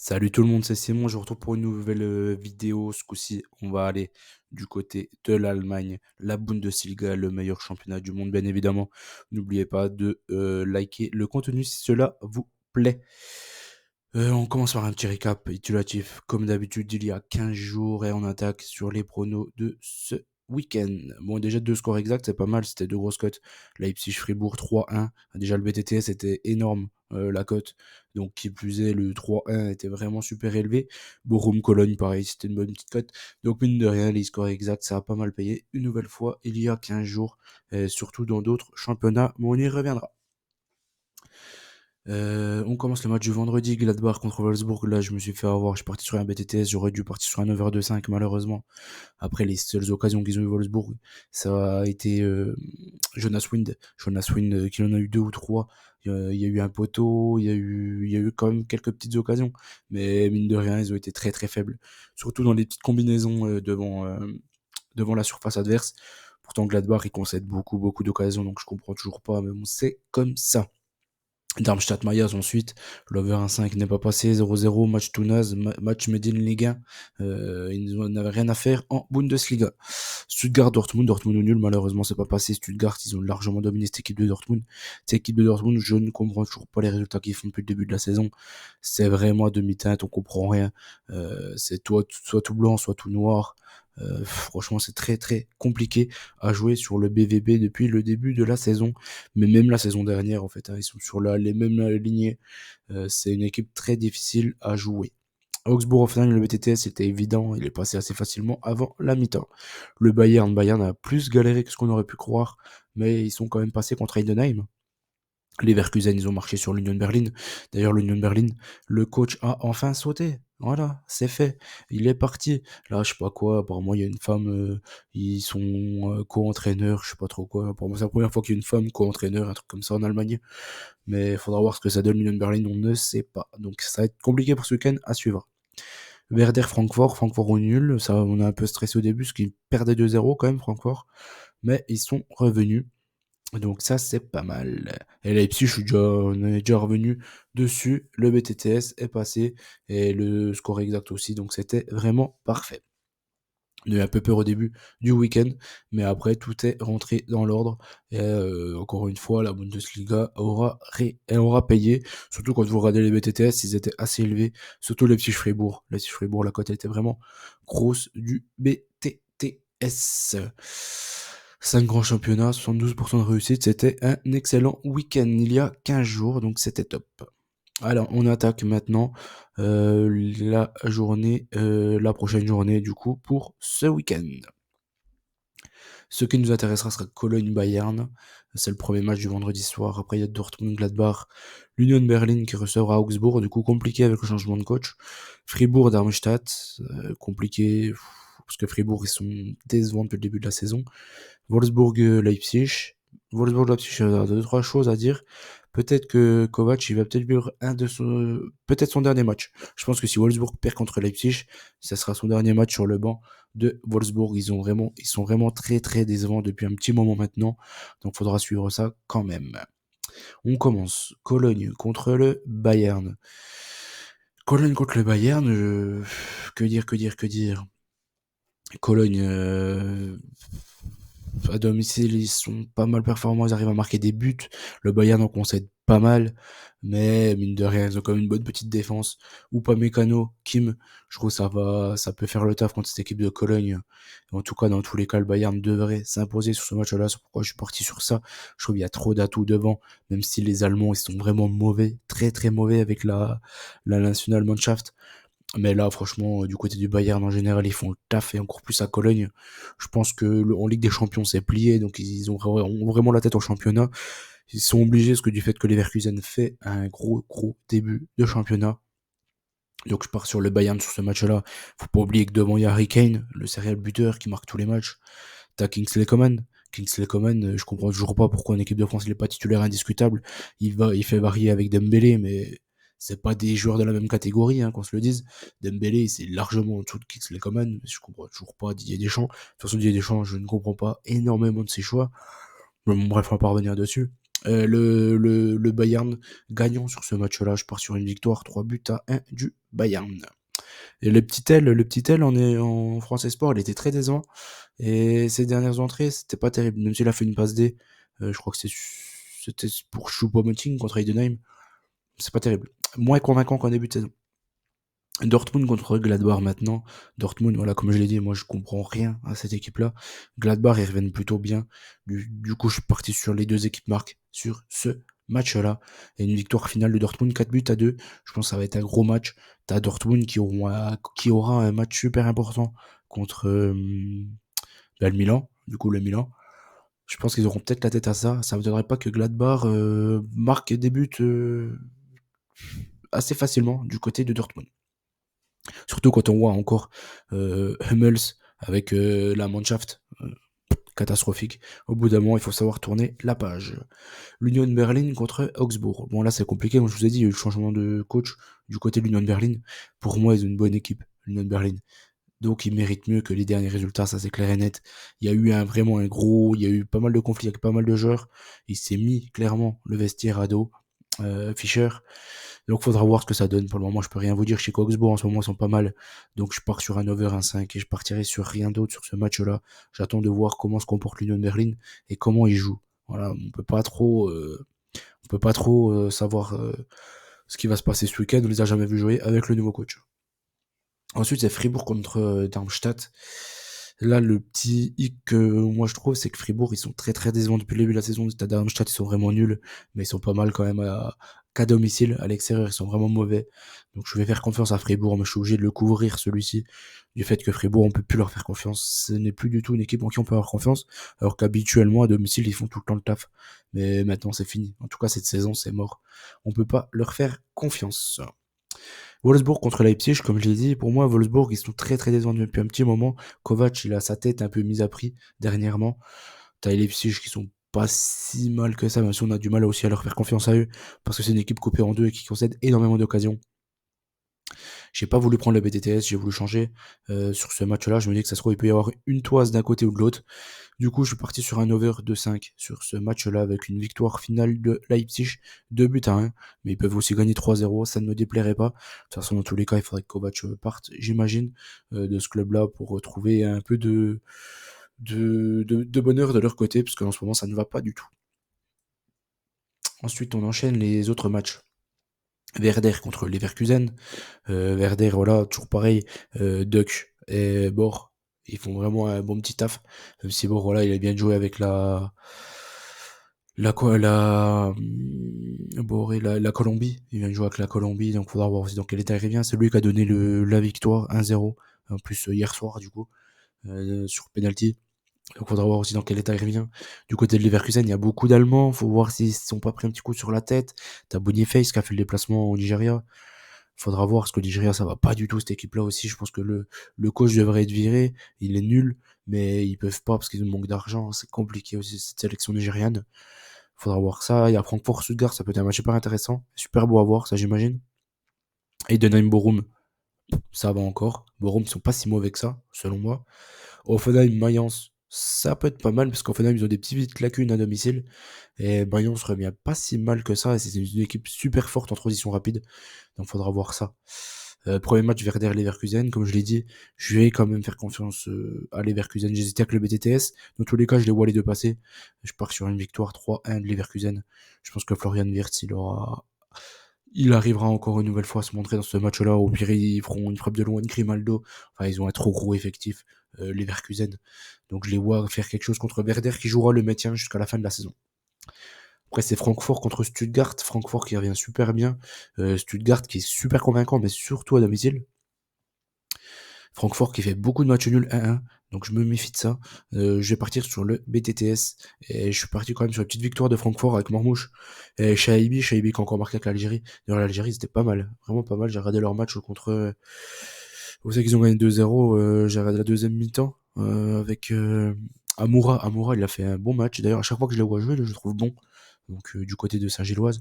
Salut tout le monde, c'est Simon. Je vous retrouve pour une nouvelle vidéo. Ce coup-ci, on va aller du côté de l'Allemagne, la Bundesliga, le meilleur championnat du monde, bien évidemment. N'oubliez pas de liker le contenu si cela vous plaît. On commence par un petit récap récapitulatif. Comme d'habitude, il y a 15 jours et on attaque sur les pronos de ce week-end. Bon, déjà deux scores exacts, c'est pas mal. C'était deux grosses cotes. Leipzig-Fribourg 3-1. Déjà, le BTTS était énorme, la cote. Donc, qui plus est, le 3-1 était vraiment super élevé. Bochum-Cologne, pareil, c'était une bonne petite cote. Donc, mine de rien, les scores exacts, ça a pas mal payé. Une nouvelle fois, il y a 15 jours, surtout dans d'autres championnats, mais on y reviendra. On commence le match du vendredi, Gladbach contre Wolfsburg. Là, je me suis fait avoir. Je suis parti sur un BTTS. J'aurais dû partir sur un over de 5, malheureusement. Après, les seules occasions qu'ils ont eu Wolfsburg, ça a été Jonas Wind. Jonas Wind, qui en a eu deux ou trois. Il y a eu un poteau. Il y a eu quand même quelques petites occasions. Mais mine de rien, ils ont été très très faibles. Surtout dans les petites combinaisons devant la surface adverse. Pourtant, Gladbach, il concède beaucoup beaucoup d'occasions. Donc, je comprends toujours pas. Mais bon, c'est comme ça. Darmstadt-Mayas ensuite, l'over 1,5 n'est pas passé, 0-0, match tout naze, match made in Ligue 1, ils n'avaient rien à faire en Bundesliga. Stuttgart-Dortmund, Dortmund au nul, malheureusement c'est pas passé, Stuttgart ils ont largement dominé cette équipe de Dortmund. Cette équipe de Dortmund, je ne comprends toujours pas les résultats qu'ils font depuis le début de la saison, c'est vraiment à demi-teinte, on comprend rien, c'est soit tout blanc, soit tout noir. Franchement, c'est très très compliqué à jouer sur le BVB depuis le début de la saison, mais même la saison dernière en fait, hein, ils sont sur les mêmes lignées. C'est une équipe très difficile à jouer. Augsbourg, au final, le BTTS c'était évident, il est passé assez facilement avant la mi-temps. Bayern a plus galéré que ce qu'on aurait pu croire, mais ils sont quand même passés contre Heidenheim. Les Leverkusen, ils ont marché sur l'Union Berlin. D'ailleurs, l'Union Berlin, le coach a enfin sauté. Voilà, c'est fait. Il est parti. Là, je sais pas quoi. Apparemment, il y a une femme. Ils sont co-entraîneurs. Je sais pas trop quoi. Pour moi, c'est la première fois qu'il y a une femme co-entraîneur, un truc comme ça en Allemagne. Mais il faudra voir ce que ça donne l'Union Berlin. On ne sait pas. Donc, ça va être compliqué pour ce week-end à suivre. Werder Francfort, Francfort au nul. Ça, on a un peu stressé au début parce qu'ils perdaient 2-0 quand même, Francfort. Mais ils sont revenus. Donc ça, c'est pas mal. Et Leipzig, on est déjà revenu dessus. Le BTTS est passé et le score exact aussi. Donc c'était vraiment parfait. On a eu un peu peur au début du week-end, mais après tout est rentré dans l'ordre. Et encore une fois, la Bundesliga elle aura payé. Surtout quand vous regardez les BTTS, ils étaient assez élevés. Surtout Leipzig-Fribourg. Leipzig-Fribourg, la cote était vraiment grosse du BTTS. 5 grands championnats, 72% de réussite, c'était un excellent week-end il y a 15 jours, donc c'était top. Alors, on attaque maintenant la prochaine journée du coup pour ce week-end. Ce qui nous intéressera sera Cologne-Bayern. C'est le premier match du vendredi soir. Après, il y a Dortmund-Gladbach, l'Union Berlin qui recevra Augsbourg. Du coup, compliqué avec le changement de coach. Fribourg-Darmstadt, compliqué parce que Fribourg, ils sont décevants depuis le début de la saison. Wolfsburg-Leipzig. Wolfsburg-Leipzig, il y a deux, trois choses à dire. Peut-être que Kovac, il va peut-être vivre peut-être son dernier match. Je pense que si Wolfsburg perd contre Leipzig, ça sera son dernier match sur le banc de Wolfsburg. Ils sont vraiment très très décevants depuis un petit moment maintenant. Donc faudra suivre ça quand même. On commence. Cologne contre le Bayern. Cologne contre le Bayern, que dire. Cologne, à domicile, ils sont pas mal performants, ils arrivent à marquer des buts. Le Bayern en concède pas mal, mais mine de rien, ils ont quand même une bonne petite défense. Ou pas Mécano, Kim, je trouve que ça peut faire le taf contre cette équipe de Cologne. En tout cas, dans tous les cas, le Bayern devrait s'imposer sur ce match-là. C'est pourquoi je suis parti sur ça. Je trouve qu'il y a trop d'atouts devant, même si les Allemands, ils sont vraiment mauvais, très très mauvais avec la Nationalmannschaft. Mais là, franchement, du côté du Bayern en général, ils font le taf et encore plus à Cologne. Je pense que en Ligue des Champions, c'est plié, donc ils ont vraiment la tête en championnat. Ils sont obligés, parce que du fait que Leverkusen fait un gros, gros début de championnat. Donc je pars sur le Bayern sur ce match-là. Faut pas oublier que devant il y a Harry Kane, le serial buteur qui marque tous les matchs. T'as Kingsley Coman. Kingsley Coman, je comprends toujours pas pourquoi en équipe de France il est pas titulaire indiscutable. Il fait varier avec Dembélé, mais c'est pas des joueurs de la même catégorie, hein, qu'on se le dise. Dembélé, c'est largement en dessous de Kingsley Coman. Je comprends toujours pas Didier Deschamps. De toute façon, Didier Deschamps, je ne comprends pas énormément de ses choix. Bon, bref, on va pas revenir dessus. Le Bayern gagnant sur ce match-là. Je pars sur une victoire 3 buts à 1 du Bayern. Et le petit L en France Sport, il était très décevant. Et ses dernières entrées, c'était pas terrible. Même s'il a fait une passe D, je crois que c'était pour Choupo-Moting contre Heidenheim. C'est pas terrible. Moins convaincant qu'en début de saison. Dortmund contre Gladbach maintenant. Dortmund, voilà, comme je l'ai dit, moi je comprends rien à cette équipe-là. Gladbach, ils reviennent plutôt bien. Du coup, je suis parti sur les deux équipes marques sur ce match-là. Et une victoire finale de Dortmund, 4 buts à 2. Je pense que ça va être un gros match. T'as Dortmund qui aura un match super important contre le Milan. Du coup, le Milan. Je pense qu'ils auront peut-être la tête à ça. Ça ne me donnerait pas que Gladbach marque des buts assez facilement du côté de Dortmund. Surtout quand on voit encore Hummels avec la Mannschaft, catastrophique. Au bout d'un moment, il faut savoir tourner la page. L'Union Berlin contre Augsbourg. Bon, là, c'est compliqué. Comme je vous ai dit, il y a eu le changement de coach du côté de l'Union Berlin. Pour moi, ils ont une bonne équipe, l'Union Berlin. Donc, ils méritent mieux que les derniers résultats, ça c'est clair et net. Il y a eu vraiment un gros, il y a eu pas mal de conflits avec pas mal de joueurs. Il s'est mis clairement le vestiaire à dos, Fischer. Donc, faudra voir ce que ça donne. Pour le moment, je peux rien vous dire. Chez Augsbourg, en ce moment, ils sont pas mal. Donc, je pars sur un over 1,5 et je partirai sur rien d'autre sur ce match-là. J'attends de voir comment se comporte l'Union Berlin et comment ils jouent. Voilà, on peut pas trop savoir ce qui va se passer ce week-end. On les a jamais vus jouer avec le nouveau coach. Ensuite, c'est Fribourg contre Darmstadt. Là, le petit hic que moi je trouve, c'est que Fribourg, ils sont très très décevants depuis le début de la saison. Stade Darmstadt, ils sont vraiment nuls, mais ils sont pas mal quand même qu'à domicile. À l'extérieur, ils sont vraiment mauvais. Donc je vais faire confiance à Fribourg, mais je suis obligé de le couvrir celui-ci. Du fait que Fribourg, on peut plus leur faire confiance. Ce n'est plus du tout une équipe en qui on peut avoir confiance, alors qu'habituellement, à domicile, ils font tout le temps le taf. Mais maintenant, c'est fini. En tout cas, cette saison, c'est mort. On peut pas leur faire confiance. Wolfsburg contre Leipzig, comme je l'ai dit, pour moi, Wolfsburg, ils sont très très décevants depuis un petit moment. Kovac, il a sa tête un peu mise à prix dernièrement. T'as les Leipzig qui sont pas si mal que ça, même si on a du mal aussi à leur faire confiance à eux, parce que c'est une équipe coupée en deux et qui concède énormément d'occasions. J'ai pas voulu prendre le BTTS, j'ai voulu changer sur ce match-là. Je me dis que ça se trouve, il peut y avoir une toise d'un côté ou de l'autre. Du coup, je suis parti sur un over de 5 sur ce match-là avec une victoire finale de Leipzig, 2 buts à 1. Mais ils peuvent aussi gagner 3-0, ça ne me déplairait pas. De toute façon, dans tous les cas, il faudrait que Kovac parte, j'imagine, de ce club-là pour retrouver un peu de bonheur de leur côté, parce qu'en ce moment, ça ne va pas du tout. Ensuite, on enchaîne les autres matchs. Werder contre Leverkusen. Werder, voilà, toujours pareil. Duck et Bor, ils font vraiment un bon petit taf. Même si Bor, voilà, il a bien joué avec la quoi, Bor et la Colombie. Il vient de jouer avec la Colombie, donc faudra voir aussi dans quel état il revient. C'est lui qui a donné la victoire 1-0. En plus, hier soir, du coup, sur penalty. Donc faudra voir aussi dans quel état il revient. Du côté de Leverkusen, il y a beaucoup d'Allemands. Faut voir s'ils ne sont pas pris un petit coup sur la tête. T'as Boniface qui a fait le déplacement au Nigeria. Faudra voir, parce que le Nigeria, ça va pas du tout, cette équipe-là aussi. Je pense que le coach devrait être viré. Il est nul, mais ils peuvent pas parce qu'ils ont manque d'argent. C'est compliqué aussi, cette sélection nigériane. Faudra voir ça. Il y a Francfort Stuttgart, ça peut être un match super intéressant. Super beau à voir, ça, j'imagine. Et Denheim Borum, ça va encore. Borum, ils sont pas si mauvais que ça, selon moi. Offenheim, Mayence, ça peut être pas mal, parce qu'Offenheim, ils ont des petites lacunes à domicile. Et Mayence revient pas si mal que ça. Et c'est une équipe super forte en transition rapide. Donc faudra voir ça. Premier match Werder Leverkusen, comme je l'ai dit, je vais quand même faire confiance à Leverkusen. J'hésitais avec le BTTS. Dans tous les cas, je les vois les deux passer. Je pars sur une victoire 3-1 de Leverkusen. Je pense que Florian Wirtz, il arrivera encore une nouvelle fois à se montrer dans ce match-là. Au pire, ils feront une frappe de loin de Grimaldo. Enfin, ils ont un trop gros effectif, Leverkusen. Donc je les vois faire quelque chose contre Werder qui jouera le maintien jusqu'à la fin de la saison. Après, c'est Francfort contre Stuttgart. Francfort qui revient super bien. Stuttgart qui est super convaincant, mais surtout à domicile. Francfort qui fait beaucoup de matchs nuls 1-1. Donc je me méfie de ça. Je vais partir sur le BTTS. Et je suis parti quand même sur une petite victoire de Francfort avec Mormouche. Et Shaibi qui a encore marqué avec l'Algérie. D'ailleurs, l'Algérie, c'était pas mal. Vraiment pas mal. J'ai regardé leur match contre... vous savez qu'ils ont gagné 2-0. J'ai regardé la deuxième mi-temps avec Amoura. Amoura, il a fait un bon match. D'ailleurs, à chaque fois que je le vois jouer, je le trouve bon. Donc du côté de Saint-Gilloise.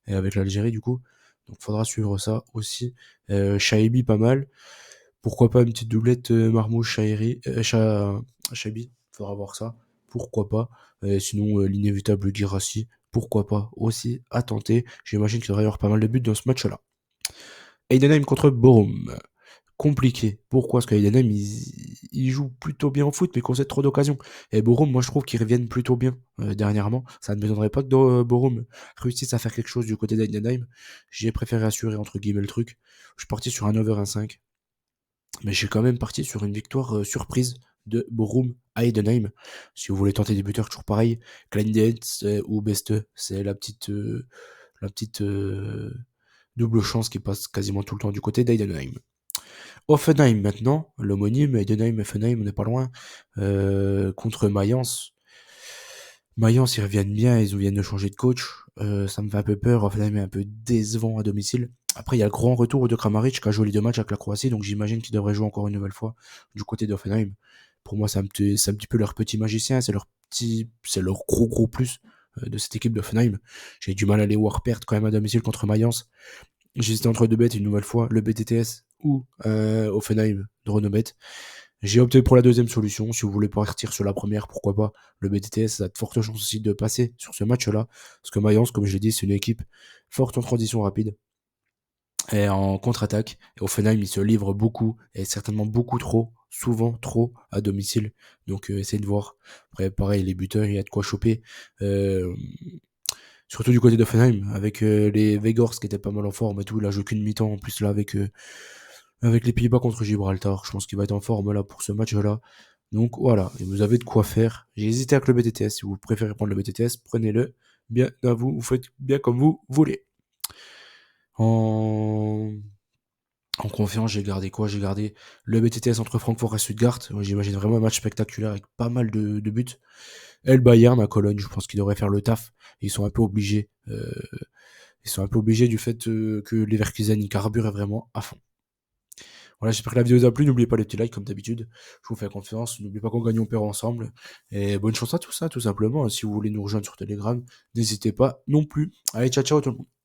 Et avec l'Algérie, du coup. Donc faudra suivre ça aussi. Shaibi, pas mal. Pourquoi pas une petite doublette Marmouche Shaibi, faudra voir ça. Pourquoi pas. Sinon, l'inévitable Guirassy. pourquoi pas aussi à tenter. J'imagine qu'il devrait y avoir pas mal de buts dans ce match-là. Heidenheim contre Bochum. Compliqué. Pourquoi? Parce que Heidenheim, ils jouent plutôt bien au foot, mais concèdent trop d'occasions. Et Bochum, moi, je trouve qu'ils reviennent plutôt bien dernièrement. Ça ne m'étonnerait pas que Bochum réussisse à faire quelque chose du côté d'Heidenheim. J'ai préféré assurer, entre guillemets, le truc. Je suis parti sur un over 1,5. Mais j'ai quand même parti sur une victoire surprise de Bochum à Heidenheim. Si vous voulez tenter des buteurs, toujours pareil. Kleindienst ou Beste, c'est la petite double chance qui passe quasiment tout le temps du côté d'Heidenheim. Offenheim maintenant, l'homonyme, Heidenheim, Offenheim, on n'est pas loin, contre Mayence. Mayence, ils reviennent bien, ils viennent de changer de coach. Ça me fait un peu peur, Offenheim est un peu décevant à domicile. Après, il y a le grand retour de Kramaric qui a joué les 2 matchs avec la Croatie, donc j'imagine qu'il devrait jouer encore une nouvelle fois du côté d'Offenheim. Pour moi, c'est un petit peu leur petit magicien, c'est leur gros plus de cette équipe d'Offenheim. J'ai du mal à les voir perdre quand même à domicile contre Mayence. J'hésitais entre deux bêtes une nouvelle fois, le BTTS ou Offenheim de Renobet. J'ai opté pour la deuxième solution. Si vous voulez partir sur la première, pourquoi pas. Le BTTS a de fortes chances aussi de passer sur ce match-là. Parce que Mayence, comme je l'ai dit, c'est une équipe forte en transition rapide et en contre-attaque. Et Offenheim, il se livre beaucoup et certainement beaucoup trop, souvent trop à domicile. Donc essayez de voir. Après, pareil, les buteurs, il y a de quoi choper. Euh, Surtout du côté d'Offenheim, avec les Vegors qui étaient pas mal en forme et tout. Il a joué qu'une mi-temps en plus là avec les Pays-Bas contre Gibraltar. Je pense qu'il va être en forme là pour ce match-là. Donc voilà, et vous avez de quoi faire. J'ai hésité avec le BTTS. Si vous préférez prendre le BTTS, prenez-le. Bien à vous, vous faites bien comme vous voulez. En, en confiance, j'ai gardé quoi? J'ai gardé le BTTS entre Francfort et Stuttgart. J'imagine vraiment un match spectaculaire avec pas mal de buts. Et le Bayern à Cologne, je pense qu'ils devraient faire le taf. Ils sont un peu obligés. Ils sont un peu obligés du fait que les Leverkusen, ils carburent vraiment à fond. Voilà, j'espère que la vidéo vous a plu. N'oubliez pas les petits likes comme d'habitude. Je vous fais confiance. N'oubliez pas qu'on gagne, on perd ensemble. Et bonne chance à tout ça, tout simplement. Si vous voulez nous rejoindre sur Telegram, n'hésitez pas non plus. Allez, ciao, ciao tout le monde.